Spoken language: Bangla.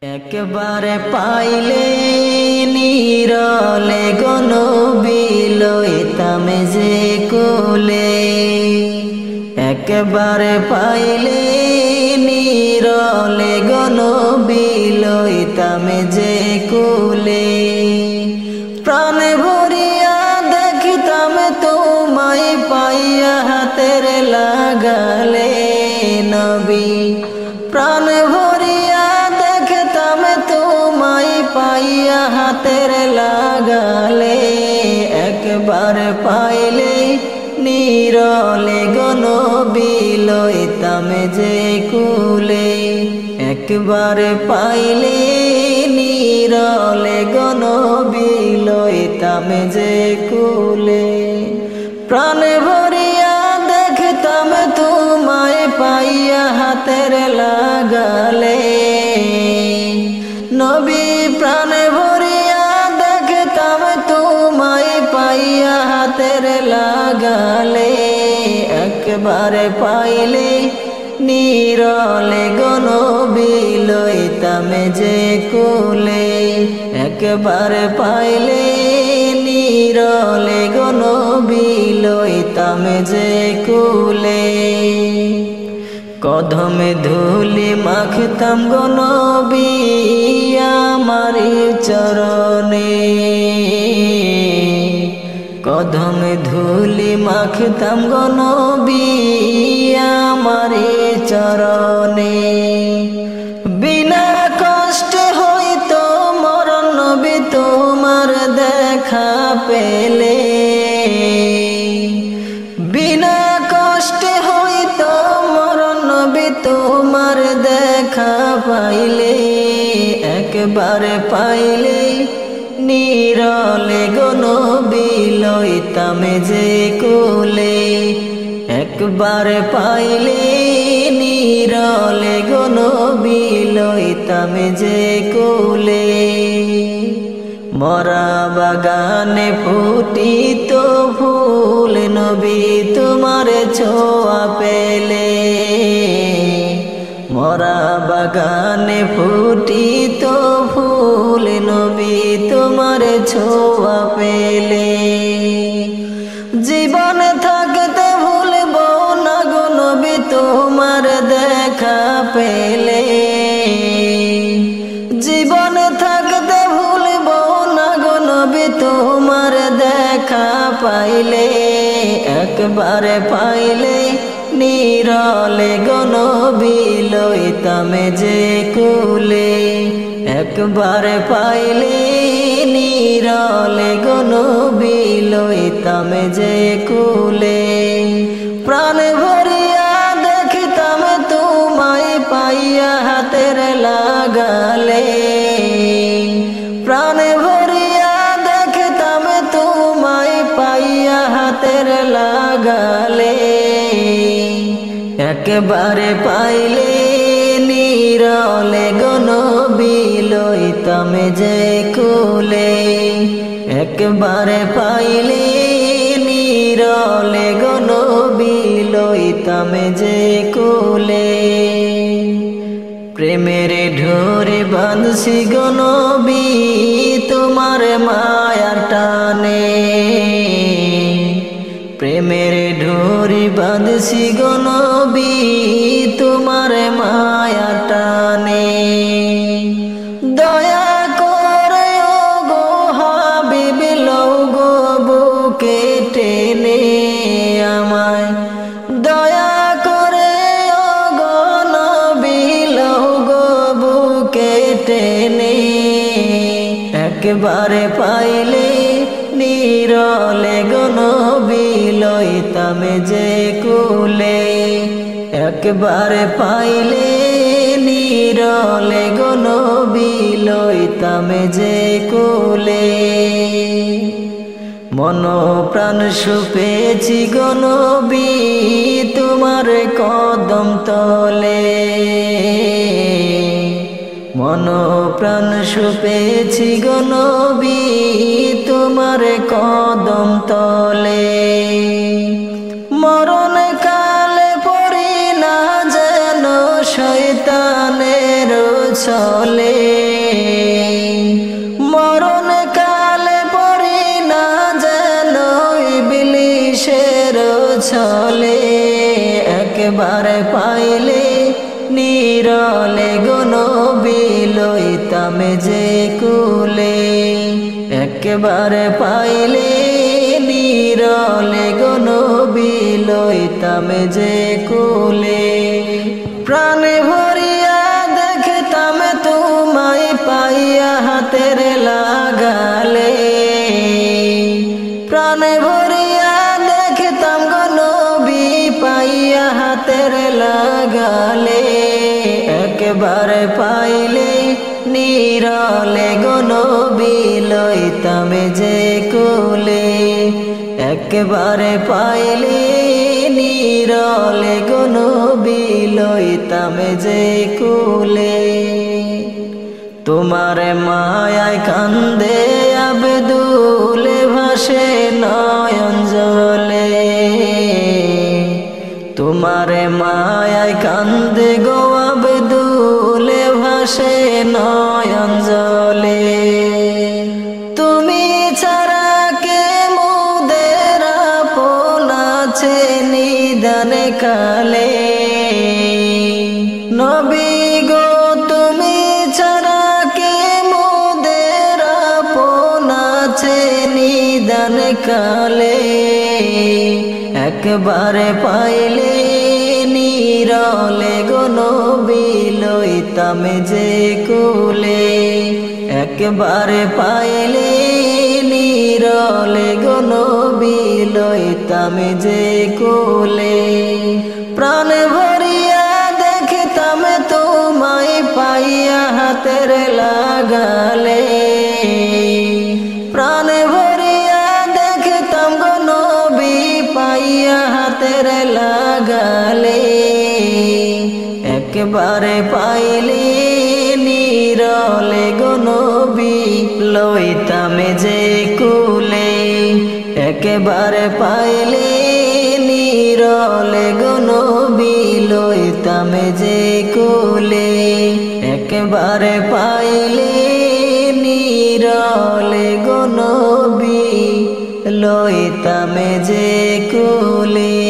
একবারে পাইলে নিরলে গনবি লইতাম যে কোলে। একবারে পাইলে নিরলে গনবি লইতাম যে কোলে। প্রাণ ভরিয়া দেখিতাম তোমায় পাইয়া হাতের লাগালে নবী। প্রাণ ভরিয়া দেখতাম তোমায় পাইয়া হাতের লাগালে। একবার পাইলে নিরলে গনবি লইতাম যে কোলে। একবার পাইলে নিরলে গনবি লইতাম যে কোলে। প্রাণ ভরিয়া দেখতাম তোমায় পাইয়া হাতের লাগালে নবী। প্রাণ ভরিয়া দেখতাম তোমায় পাইয়া হাতের লাগালে। একবার পাইলে নিরলে গনবি লইতাম যে কোলে। একবার পাইলে নিরলে গনবি লইতাম যে কোলে। কদমে ধুলি মাখতাম গনবি আমার চরণে। কদমে ধুলি মাখতাম গনবি আমার চরণে। বিনা কষ্ট হইতো মরণ নবী তোমার দেখা পেলে। বিনা কষ্ট হইতো মরণ নবী তোমার দেখা পাইলে। একবার পাইলে নিরলে গনবি লইতাম যে কোলে। একবার পাইলে নিরলে গনবি লইতাম যে কোলে। মরা বাগানে ফুটিত ফুল নবী তোমার ছোঁয়া পেলে। মরা বাগানে ফুটিত ফুল নবী তোমার ছোঁয়া পেলে। জীবন থাকতে ভুলব না গো নবী তোমার দেখা পেলে। জীবন থাকতে ভুলব না গো নবী তোমার দেখা পাইলে। একবার পাইলে নিরলে গনবি লইতাম যে কোলে। একবার পাইলে নিরলে গনবি লইতাম যে কোলে। প্রাণ ভরিয়া দেখিতাম তোমায় পাইয়া হাতের লাগালে। প্রাণ ভরিয়া দেখতাম তোমায় পাইয়া হাতের লাগালে। একবারে পাইলে নিরলে গনবি লইতাম যে কোলে। একবারে পাইলে নিরলে গনবি লইতাম যে কোলে। প্রেমের ঢোরে বাঁধছি গনবি তোমার মায়ার টানে। প্রেমের ঢোরে বাঁধছি গনবি তোমার মায়ার টানে। দয়া করে ও গো হাবিব লও গো বুকে টেনে আমায়। দয়া করে ও গো নবী লও গো বুকে টেনে। একবারে পাইলে নিরলে গনবি লইতাম যে কোলে। একবার পাইলে নিরলে গনবি লইতাম যে কোলে। মন প্রাণ সুপেছি গনবি তোমার কদম তলে। মন প্রাণ সুপেছি গনবি তোমার কদম তলে। মরণ কালে পড়ি না যেন শয়তানের ছলে। চলে মরণ কালে পড়ি না যেন ইবলিশের ছলে একবারে পাইলে নিরলে গো নবী লইতাম যে কুলে একবারে পাইলে নিরলে গো নবী লইতাম যে কুলে প্রাণে ভরিয়া দেখতাম তোমায় পাইয়া হাতের লাগালে প্রাণে ভরিয়া দেখতাম গো নবী পাইয়া হাতের লাগালে একবারে পাইলে নিরলে গো নবী লইতাম যে কুলে একবারে পাইলে নিরলে গো নবী লইতাম যে কুলে তোমার মায়ায় কান্দে আব্দুল ভাসে নয়ন জলে তোমার মায়ায় কান্দে গো আব্দুল ভাসে নয়ন জলে তুমি ছাড়া কে মোদের আপন আছে নিদান কালে নবী গো তুমি ছাড়া কে মোদের আপন আছে নিদান কালে একবারে পাইলে নিরলে গো নবী লইতাম যে কুলে একবারে পাইলে নিরলে গো নবী লইতাম যে কুলে প্রাণ ভরিয়া দেখতাম তোমায় পাইয়া হাতের লাগালে প্রাণ ভরিয়া দেখতাম গো নবী পাইয়া হাতের লাগালে একবারে পাইলে নিরলে গো নবী লইতাম যে কুলে একবারে পাইলে নিরলে গো নবী লইতাম যে কুলে একবারে পাইলে নিরলে গো নবী লইতাম যে কুলে।